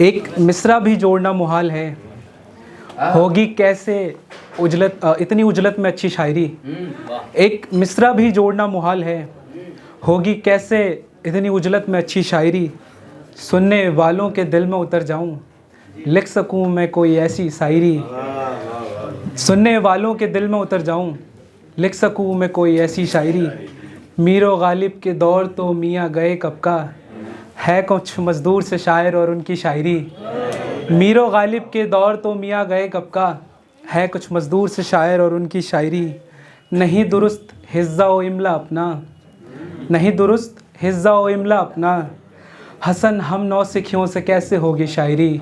एक मिसरा भी जोड़ना मुहाल है, होगी कैसे उजलत इतनी उजलत में अच्छी शायरी। एक मिसरा भी जोड़ना मुहाल है, होगी कैसे इतनी उजलत में अच्छी शायरी। सुनने वालों के दिल में उतर जाऊं, लिख सकूं मैं कोई ऐसी शायरी। सुनने वालों के दिल में उतर जाऊं, लिख सकूं मैं कोई ऐसी शायरी। मीरो गालिब के दौर तो मियाँ गए कब का, है कुछ मज़दूर से शायर और उनकी शायरी। मीरो गालिब के दौर तो मियाँ गए कब का, है कुछ मज़दूर से शायर और उनकी शायरी। नहीं दुरुस्त हिज़्ज़ा व इमला अपना, नहीं दुरुस्त हिज़्ज़ा व इमला अपना, हसन हम नौसिखियों से कैसे होगी शायरी।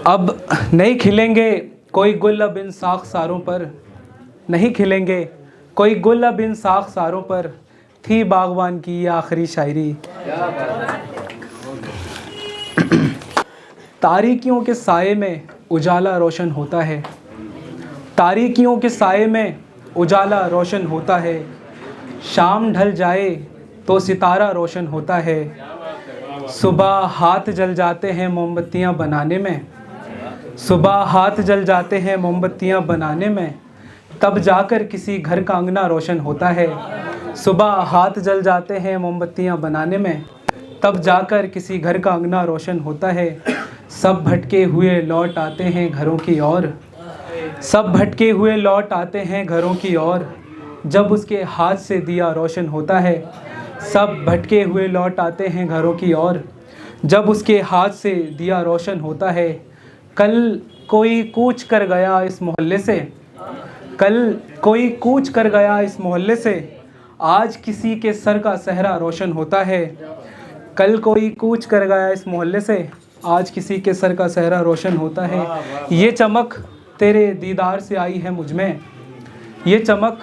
अब नहीं खिलेंगे कोई गुल अब इन साख़सारों पर, नहीं खिलेंगे कोई गुल अब इन साख़सारों पर, थी बागवान की ये आखिरी शायरी। तारीकियों के साए में उजाला रोशन होता है, तारीकियों के साए में उजाला रोशन होता है। शाम ढल जाए तो सितारा रोशन होता है। सुबह हाथ जल जाते हैं मोमबत्तियाँ बनाने में, सुबह हाथ जल जाते हैं मोमबत्तियाँ बनाने में, तब जाकर किसी घर का अंगना रोशन होता है। सुबह हाथ जल जाते हैं मोमबत्तियाँ बनाने में, तब जाकर किसी घर का अंगना रोशन होता है। सब भटके हुए लौट आते हैं घरों की ओर, सब भटके हुए लौट आते हैं घरों की ओर, जब उसके हाथ से दिया रोशन होता है। सब भटके हुए लौट आते हैं घरों की ओर, जब उसके हाथ से दिया रोशन होता है। कल कोई कूच कर गया इस मोहल्ले से, कल कोई कूच कर गया इस मोहल्ले से, आज किसी के सर का सेहरा रोशन होता है। कल कोई कूच कर गया इस मोहल्ले से, आज किसी के सर का सेहरा रोशन होता है। ये चमक तेरे दीदार से आई है मुझ में, ये चमक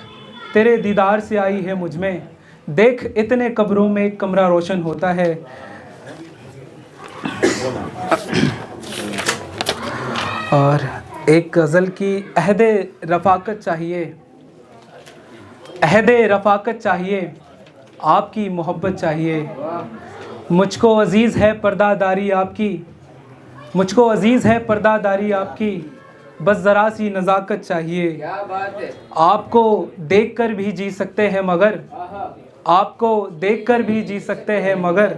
तेरे दीदार से आई है मुझ में, देख इतने कब्रों में एक कमरा रोशन होता है। और एक गज़ल की अहदे रफ़ाकत चाहिए, अहदे रफ़ाकत चाहिए, आपकी मोहब्बत चाहिए। मुझको अज़ीज़ है पर्दादारी आपकी, मुझको अज़ीज़ है पर्दादारी आपकी, बस ज़रा सी नज़ाकत चाहिए। आपको देखकर भी जी सकते हैं मगर, आपको देखकर भी जी सकते हैं मगर,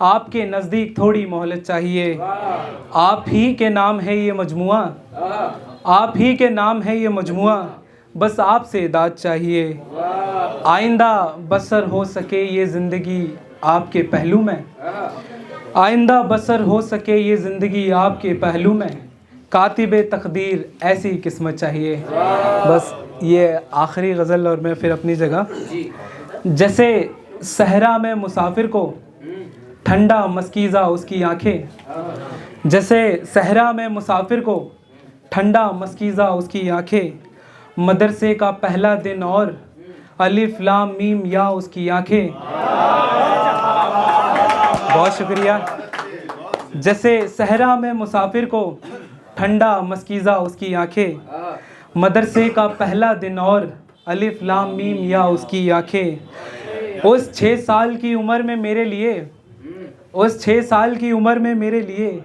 आपके नज़दीक थोड़ी मोहलत चाहिए। आप ही के नाम है ये मजमुआ, आप ही के नाम है ये मजमुआ, बस आपसे दाद चाहिए। आइंदा बसर हो सके ये ज़िंदगी आपके पहलू में, आइंदा बसर हो सके ये ज़िंदगी आपके पहलू में, कातिबे तकदीर ऐसी किस्मत चाहिए। बस ये आखिरी गज़ल और मैं फिर अपनी जगह। जैसे सहरा में मुसाफिर को ठंडा मस्कीज़ा उसकी आँखें, जैसे सहरा में मुसाफिर को ठंडा मस्कीज़ा उसकी आँखें, मदरसे का पहला दिन और अलिफ लाम मीम या उसकी आँखें। बहुत शुक्रिया। जैसे सहरा में मुसाफिर को ठंडा मस्कीज़ा उसकी आँखें, मदरसे का पहला दिन और अलिफ लाम मीम या उसकी आँखें। उस 6 साल की उम्र में मेरे लिए, उस 6 साल की उम्र में मेरे लिए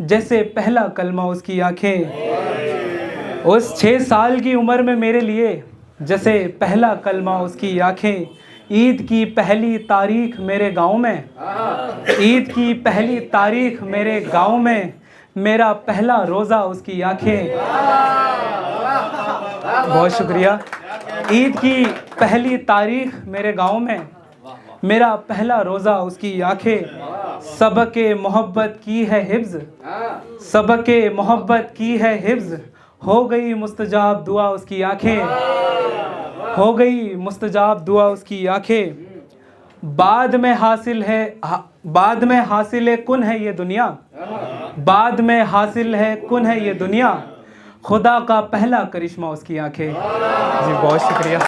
जैसे पहला कलमा उसकी आँखें। उस 6 साल की उम्र में मेरे लिए जैसे पहला कलमा उसकी आँखें। ईद की पहली तारीख मेरे गांव में, ईद की पहली तारीख मेरे गांव में, मेरा पहला रोज़ा उसकी आँखें। बहुत शुक्रिया। ईद की पहली तारीख मेरे गांव में, मेरा पहला रोज़ा उसकी आँखें। सबके मोहब्बत की है हिफ्ज़, सबके मोहब्बत की है हिफ्ज़, हो गई मुस्तजाब दुआ उसकी आँखें, हो गई मुस्तजाब दुआ उसकी आँखें। बाद में हासिल है, बाद में हासिल है कुन है ये दुनिया, बाद में हासिल है कुन है ये दुनिया, खुदा का पहला करिश्मा उसकी आँखें। जी बहुत शुक्रिया।